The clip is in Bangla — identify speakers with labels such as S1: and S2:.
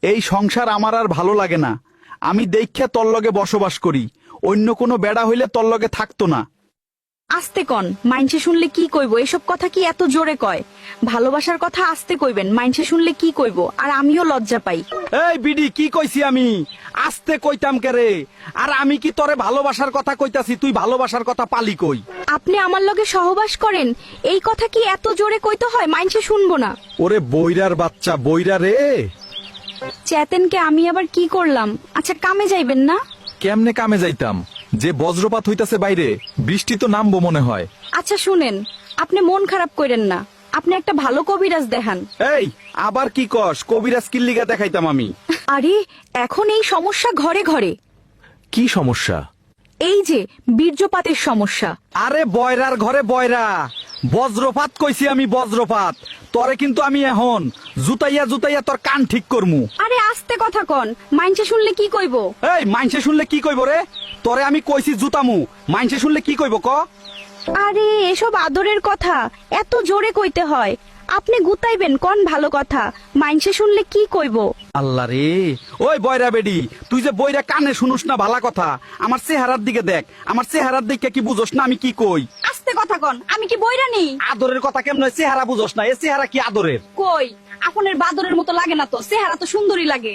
S1: এই সংসার আমার আর ভালো লাগে না। আমি দেইখ্যা তোর লগে বসবাস করি, অন্য কোনো বেড়া হইলে তোর লগে থাকতো না।
S2: আস্তে কন, মাইনসে শুনলে কি কইবো? এসব কথা কি এত জোরে কয়? ভালোবাসার কথা আস্তে কইবেন, মাইনসে শুনলে কি কইবো? আর আমিও লজ্জা পাই।
S1: এই বিডি, কি কইছি আমি? আস্তে কইতাম কেরে? আর আমি কি তোরে ভালোবাসার কথা কইতাছি, তুই ভালোবাসার কথা পালি কই?
S2: আপনি আমার লগে সহবাস করেন, এই কথা কি এত জোরে কইতে হয়? মাইনসে শুনবো না।
S1: ওরে বইরার বাচ্চা, বইরা রে।
S2: চেতেনকে আমি আবার কি করলাম? আচ্ছা, কামে যাইবেন না?
S3: কেমনে কামে যাইতাম? যে বজ্রপাত হইতাছে বাইরে, বৃষ্টি তো নামবো মনে হয়।
S2: আচ্ছা শুনেন, আপনি মন খারাপ করেন না, আপনি একটা ভালো কবিরাজ দেখান।
S1: এই আবার কি কস? কবিরাজ কিল্লিগা দেখাইতাম আমি?
S2: আরে এখন এই সমস্যা ঘরে ঘরে।
S3: কি সমস্যা?
S2: এই যে বীর্যপাতের সমস্যা।
S1: আরে বয়রার ঘরে বয়রা, বজ্রপাত কইছি আমি, বজ্রপাত। তরে কিন্তু আমি এখন জুতাইয়া জুতাইয়া তোর কান ঠিক করমু।
S2: আরে আস্তে কথা কন, মাইনসে শুনলে কি কইবো?
S1: এই মাইনসে শুনলে কি কইব রে? তরে আমি কইছি জুতামু, মাইনসে শুনলে কি কইব ক?
S2: আরে এসব আদরের কথা এত জোরে কইতে হয়? আপনি গুতাইবেন কোন ভালো কথা, মাইনসে শুনলে কি কইবো?
S1: আল্লাহ রে, ওই বয়রা বেডি, তুই যে বইরা কানে শুনুস না ভালা কথা? আমার চেহারার দিকে দেখ, আমার চেহারার দিকে কি বুঝোস না আমি কি কই?
S2: আস্তে কথা কন, আমি কি বইরা নি?
S1: আদরের কথা কেমন? চেহারা বুঝোস না? এ চেহারা কি আদরের?
S2: কই, আপনার বাদরের মতো লাগে না তো, চেহারা তো সুন্দরী লাগে।